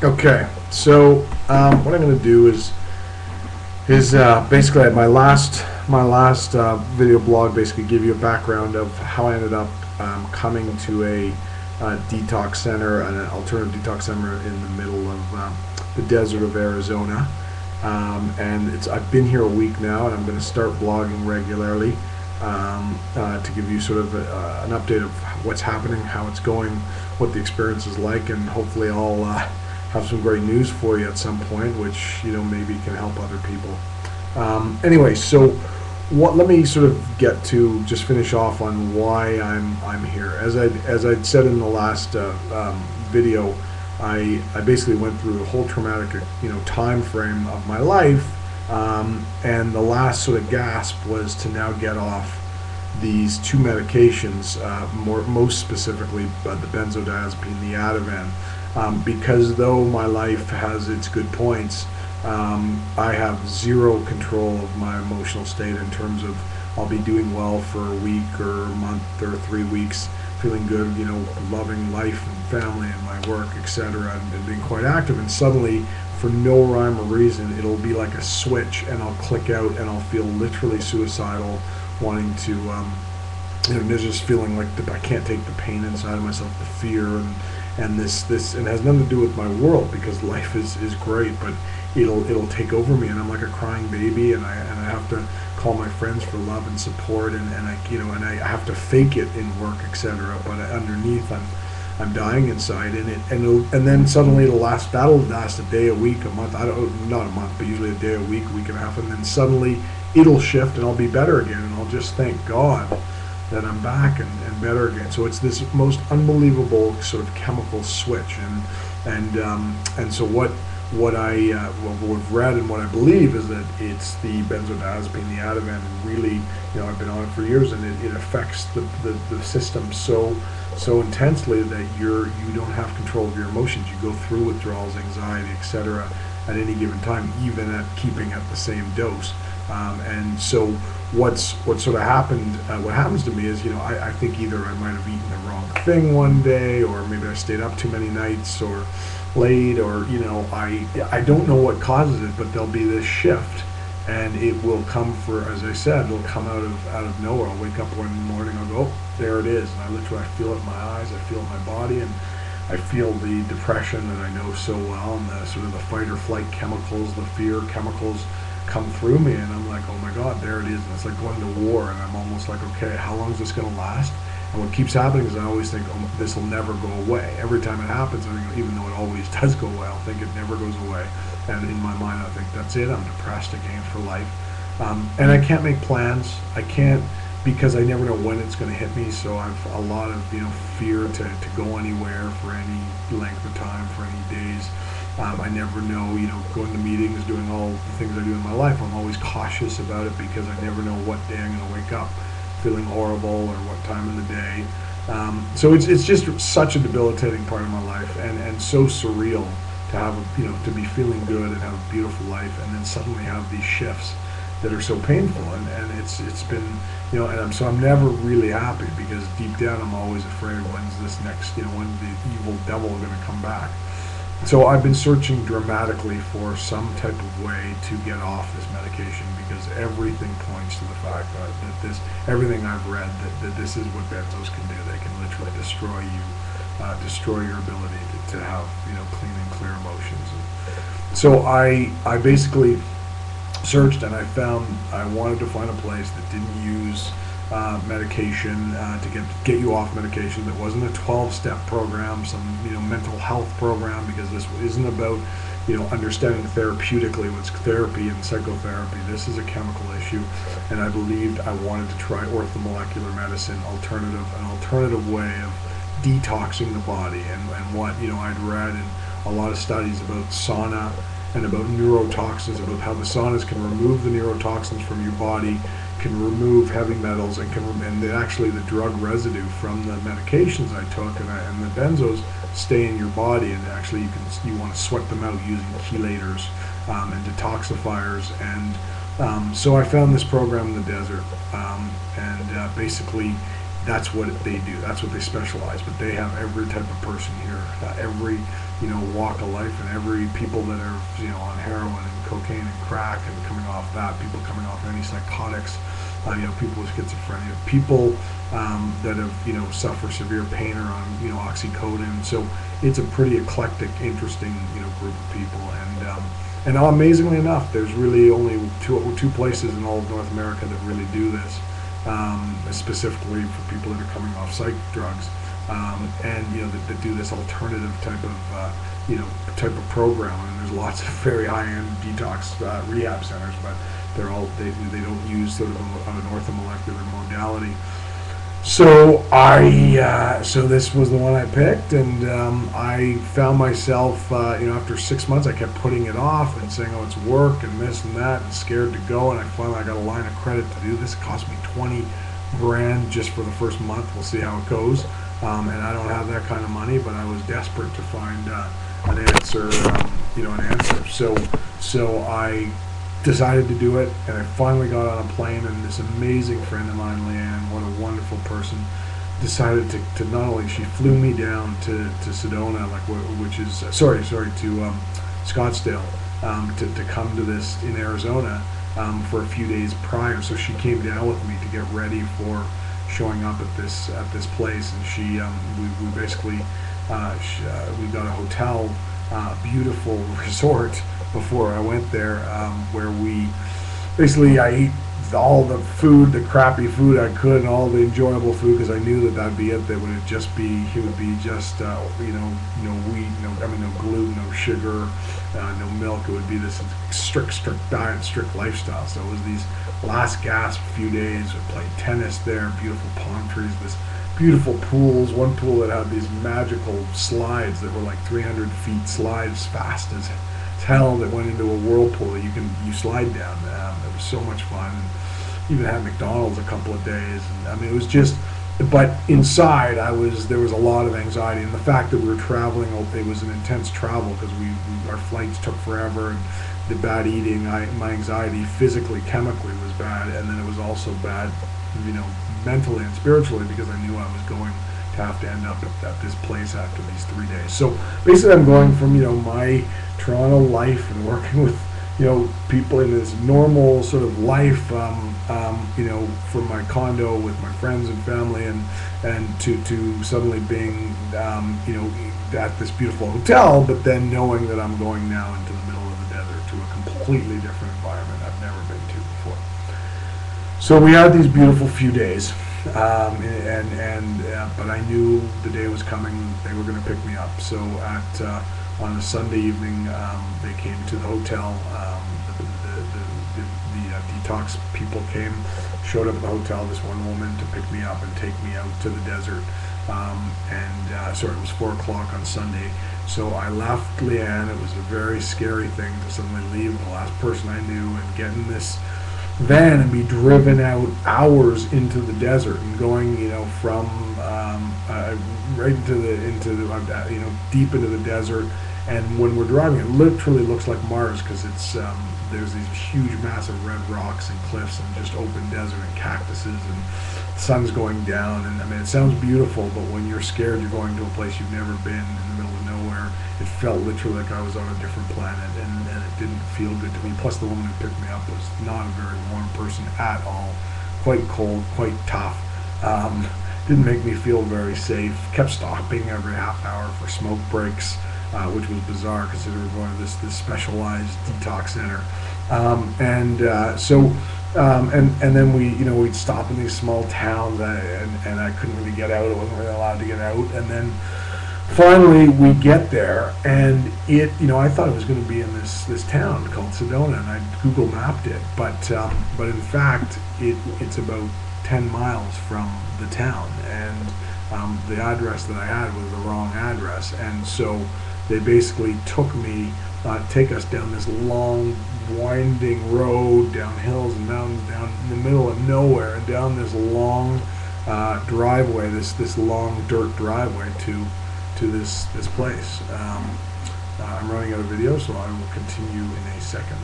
Okay, so what I'm going to do is basically my last video blog basically give you a background of how I ended up coming to a detox center, an alternative detox center in the middle of the desert of Arizona, and I've been here a week now, and I'm going to start blogging regularly to give you sort of an update of what's happening, how it's going, what the experience is like, and hopefully I'll have some great news for you at some point, which maybe can help other people. Anyway, so let me sort of just finish off on why I'm here. As I'd said in the last video, I basically went through the whole traumatic time frame of my life, and the last sort of gasp was to now get off these two medications, most specifically the benzodiazepine, the Ativan. Because though my life has its good points, I have zero control of my emotional state in terms of I'll be doing well for a week or a month or 3 weeks, feeling good, loving life and family and my work, etc., and being quite active, and suddenly, for no rhyme or reason, it'll be like a switch, and I'll click out and I'll feel literally suicidal, wanting to, just feeling like I can't take the pain inside of myself, the fear, and this and it has nothing to do with my world, because life is great, but it'll take over me, and I'm like a crying baby, and I have to call my friends for love and support, and I have to fake it in work, etc. But underneath, I'm dying inside, and then suddenly that'll last a day, a week, a month. Not a month, but usually a day, a week and a half, and then suddenly it'll shift, and I'll be better again, and I'll just thank God that I'm back and better again. So it's this most unbelievable sort of chemical switch, and so what I've read and what I believe is that it's the benzodiazepine, the Ativan, and really, I've been on it for years, and it affects the system so intensely that you don't have control of your emotions. You go through withdrawals, anxiety, etc. at any given time, even at keeping at the same dose. And so what sort of happened, what happens to me is, I think either I might have eaten the wrong thing one day, or maybe I stayed up too many nights, or late, or I don't know what causes it, but there'll be this shift, and it will come as I said, it'll come out of nowhere. I'll wake up one morning, I'll go, oh, there it is, and I feel it in my eyes, I feel it in my body, and I feel the depression that I know so well, and the sort of the fight or flight chemicals, the fear chemicals come through me, and I'm like, oh my God, there it is. And it's like going to war, and I'm almost like, okay, how long is this going to last? And what keeps happening is I always think, oh, this will never go away. Every time it happens, I think, even though it always does go away, I'll think it never goes away. And in my mind, I think that's it. I'm depressed again for life. And I can't make plans. I can't, because I never know when it's going to hit me. So I've a lot of fear to go anywhere for any length of time, for any days. I never know, going to meetings, doing all the things I do in my life. I'm always cautious about it, because I never know what day I'm going to wake up feeling horrible, or what time of the day. So it's just such a debilitating part of my life, and so surreal to have to be feeling good and have a beautiful life, and then suddenly have these shifts that are so painful, and it's been and I'm never really happy, because deep down I'm always afraid, when's this next when the evil devil going to come back. So I've been searching dramatically for some type of way to get off this medication, because everything points to the fact that everything I've read, that this is what benzos can do. They can literally destroy you, destroy your ability to have clean and clear emotions. And so I basically searched, and I wanted to find a place that didn't use medication to get you off medication, that wasn't a 12-step program, some mental health program, because this isn't about understanding therapeutically what's therapy and psychotherapy. This is a chemical issue, and I believed I wanted to try orthomolecular medicine, an alternative way of detoxing the body, and what I'd read in a lot of studies about sauna and about neurotoxins, about how the saunas can remove the neurotoxins from your body, can remove heavy metals, and actually the drug residue from the medications I took and the benzos stay in your body, and actually you want to sweat them out using chelators and detoxifiers. And so I found this program in the desert, and basically that's what they do. That's what they specialize. But they have every type of person here, every walk of life, and every people that are on heroin and cocaine and crack and coming off that, people coming off any psychotics, people with schizophrenia, people that have suffer severe pain or on oxycodone. So it's a pretty eclectic, interesting group of people, and amazingly enough, there's really only two places in all of North America that really do this. Specifically for people that are coming off psych drugs, and that do this alternative type of program. And there's lots of very high-end detox rehab centers, but they don't use sort of an orthomolecular modality. So so this was the one I picked, and I found myself, after 6 months, I kept putting it off and saying, oh, it's work and this and that, and scared to go. And I got a line of credit to do this. It cost me 20 grand just for the first month. We'll see how it goes. And I don't have that kind of money, but I was desperate to find an answer. So I decided to do it, and I finally got on a plane, and this amazing friend of mine, Leanne, what a wonderful person, decided to not only, she flew me down to Sedona, which is to Scottsdale, to come to this in Arizona for a few days prior. So she came down with me to get ready for showing up at this place, and she we basically we got a hotel, beautiful resort before I went there, where I ate all the food, the crappy food I could, and all the enjoyable food, because I knew that'd be it. It would just be no wheat, no gluten, no sugar, no milk. It would be this strict diet, strict lifestyle. So it was these last gasp few days. We played tennis there, beautiful palm trees, this beautiful pools. One pool that had these magical slides that were like 300 feet slides, fast as hell, that went into a whirlpool that you slide down. It was so much fun. And even had McDonald's a couple of days, and it was just. But inside, there was a lot of anxiety, and the fact that we were traveling, it was an intense travel because our flights took forever, and the bad eating, my anxiety physically, chemically was bad, and then it was also bad, mentally and spiritually, because I knew I was going to have to end up at this place after these 3 days. So basically, I'm going from my Toronto life and working with people in this normal sort of life, from my condo with my friends and family, and to suddenly being at this beautiful hotel, but then knowing that I'm going now into the middle of the desert to a completely different environment I've never been to before. So we had these beautiful few days, but I knew the day was coming. They were going to pick me up. So on a Sunday evening, they came to the hotel. The detox people showed up at the hotel. This one woman to pick me up and take me out to the desert. It was 4 o'clock on Sunday. So I left Leanne. It was a very scary thing to suddenly leave the last person I knew and get in this van and be driven out hours into the desert and going, from right into deep into the desert. And when we're driving, it literally looks like Mars, because it's there's these huge, massive red rocks and cliffs and just open desert and cactuses, and the sun's going down. And it sounds beautiful, but when you're scared, you're going to a place you've never been in the middle of nowhere. It felt literally like I was on a different planet, and it didn't feel good to me. Plus, the woman who picked me up was not a very warm person at all. Quite cold, quite tough. Didn't make me feel very safe. Kept stopping every half hour for smoke breaks, which was bizarre considering we were going to this specialized detox center. And then we'd stop in these small towns, and I couldn't really get out. I wasn't really allowed to get out. And then finally we get there, and I thought it was going to be in this town called Sedona, and I Google mapped it, but in fact it's about 10 miles from the town, and the address that I had was the wrong address. And so they basically take us down this long, winding road, down hills and mountains, down in the middle of nowhere, and down this long driveway, this long dirt driveway to this place. I'm running out of video, so I will continue in a second.